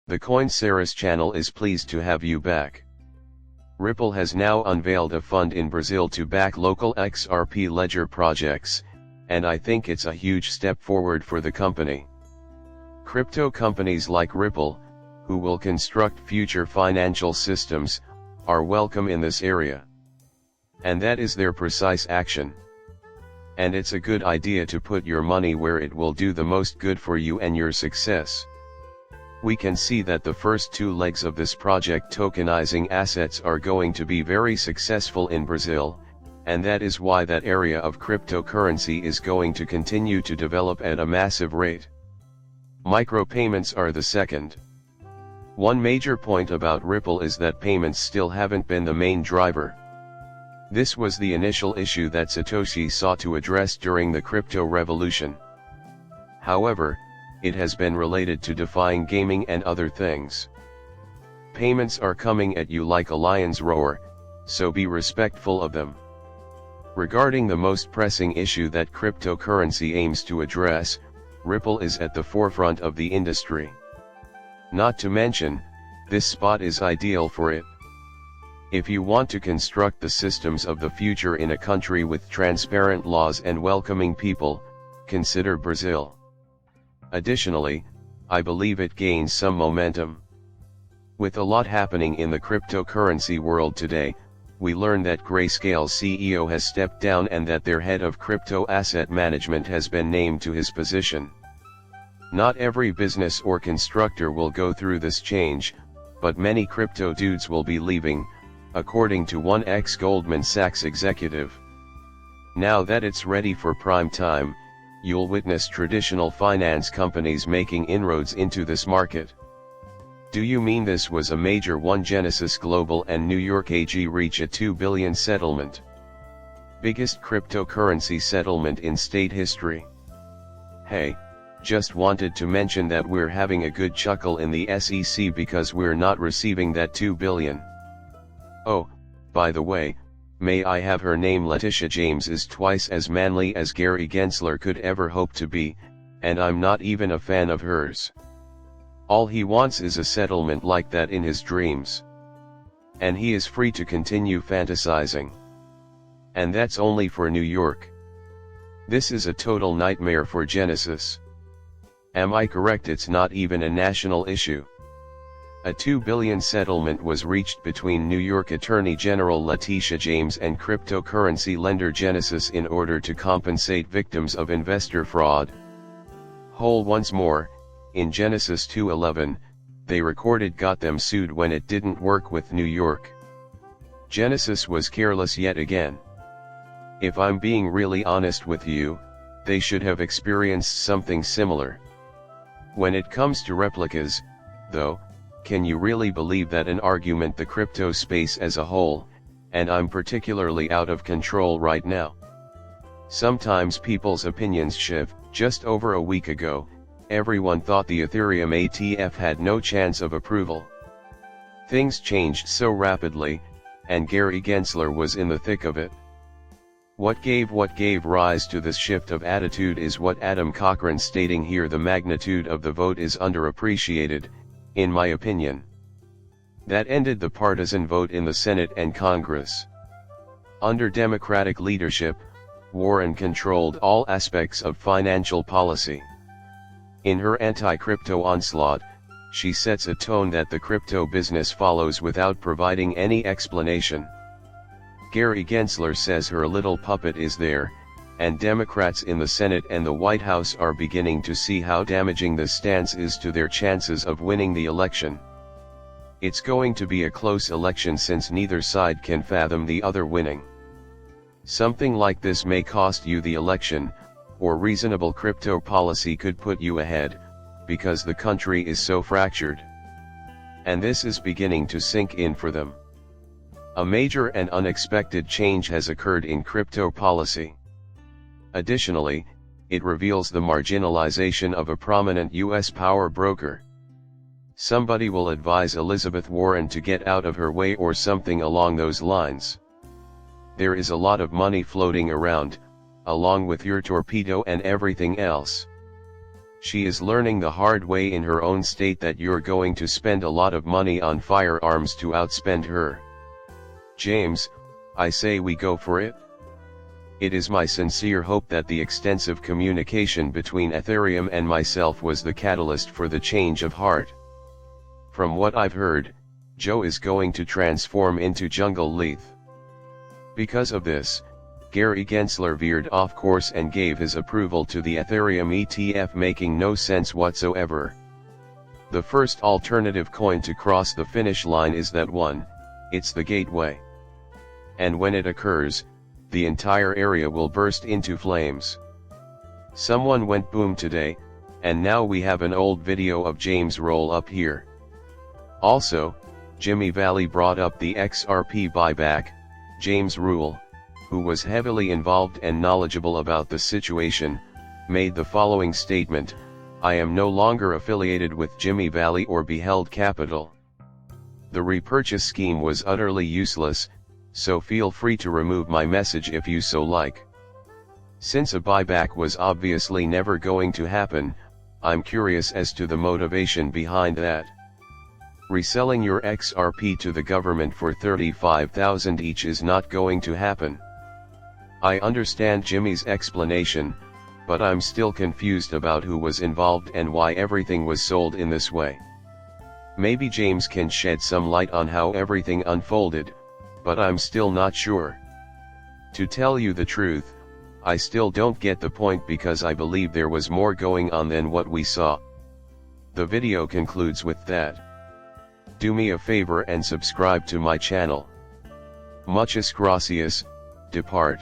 The Coinceras channel is pleased to have you back. Ripple has now unveiled a fund in Brazil to back local XRP ledger projects, and I think it's a huge step forward for the company. Crypto companies like Ripple, who will construct future financial systems, are welcome in this area. And that is their precise action. And it's a good idea to put your money where it will do the most good for you and your success. We can see that the first two legs of this project, tokenizing assets, are going to be very successful in Brazil, and that is why that area of cryptocurrency is going to continue to develop at a massive rate. Micropayments are the second. One major point about Ripple is that payments still haven't been the main driver. This was the initial issue that Satoshi sought to address during the crypto revolution. However, it has been related to defying gaming and other things. Payments are coming at you like a lion's roar, so be respectful of them. Regarding the most pressing issue that cryptocurrency aims to address, Ripple is at the forefront of the industry. Not to mention, this spot is ideal for it. If you want to construct the systems of the future in a country with transparent laws and welcoming people, consider Brazil. Additionally, I believe it gains some momentum. With a lot happening in the cryptocurrency world today, we learn that Grayscale's CEO has stepped down and that their head of crypto asset management has been named to his position. Not every business or constructor will go through this change, but many crypto dudes will be leaving, according to one ex-Goldman Sachs executive. Now that it's ready for prime time, you'll witness traditional finance companies making inroads into this market. Do you mean this was a major one? Genesis Global and New York AG reach a $2 billion settlement. Biggest cryptocurrency settlement in state history. Hey, just wanted to mention that we're having a good chuckle in the SEC because we're not receiving that $2 billion. Oh, by the way, may I have her name? Letitia James is twice as manly as Gary Gensler could ever hope to be, and I'm not even a fan of hers. All he wants is a settlement like that in his dreams. And he is free to continue fantasizing. And that's only for New York. This is a total nightmare for Genesis. Am I correct? It's not even a national issue. A $2 billion settlement was reached between New York Attorney General Letitia James and cryptocurrency lender Genesis in order to compensate victims of investor fraud. Once more, in Genesis 2:11, they recorded got them sued when it didn't work with New York. Genesis was careless yet again. If I'm being really honest with you, they should have experienced something similar. When it comes to replicas, though, can you really believe that an argument the crypto space as a whole, and I'm particularly out of control right now? Sometimes people's opinions shift. Just over a week ago, everyone thought the Ethereum ETF had no chance of approval. Things changed so rapidly, and Gary Gensler was in the thick of it. What gave rise to this shift of attitude is what Adam Cochran stating here: the magnitude of the vote is underappreciated, in my opinion. That ended the partisan vote in the Senate and Congress. Under Democratic leadership, Warren controlled all aspects of financial policy. In her anti-crypto onslaught, she sets a tone that the crypto business follows without providing any explanation. Gary Gensler says her little puppet is there, and Democrats in the Senate and the White House are beginning to see how damaging this stance is to their chances of winning the election. It's going to be a close election since neither side can fathom the other winning. Something like this may cost you the election, or reasonable crypto policy could put you ahead, because the country is so fractured. And this is beginning to sink in for them. A major and unexpected change has occurred in crypto policy. Additionally, it reveals the marginalization of a prominent U.S. power broker. Somebody will advise Elizabeth Warren to get out of her way or something along those lines. There is a lot of money floating around, along with your torpedo and everything else. She is learning the hard way in her own state that you're going to spend a lot of money on firearms to outspend her. James, I say we go for it? It is my sincere hope that the extensive communication between Ethereum and myself was the catalyst for the change of heart. From what I've heard, Joe is going to transform into Jungle Leith. Because of this, Gary Gensler veered off course and gave his approval to the Ethereum ETF, making no sense whatsoever. The first alternative coin to cross the finish line is that one, it's the gateway. And when it occurs, the entire area will burst into flames. Someone went boom today, and now we have an old video of James roll up here. Also, Jimmy Valley brought up the XRP buyback. James Rule, who was heavily involved and knowledgeable about the situation, made the following statement: "I am no longer affiliated with Jimmy Valley or Beheld Capital. The repurchase scheme was utterly useless, so feel free to remove my message if you so like. Since a buyback was obviously never going to happen, I'm curious as to the motivation behind that. Reselling your XRP to the government for $35,000 each is not going to happen. I understand Jimmy's explanation, but I'm still confused about who was involved and why everything was sold in this way. Maybe James can shed some light on how everything unfolded, but I'm still not sure. To tell you the truth, I still don't get the point because I believe there was more going on than what we saw." The video concludes with that. Do me a favor and subscribe to my channel. Muchas gracias, depart.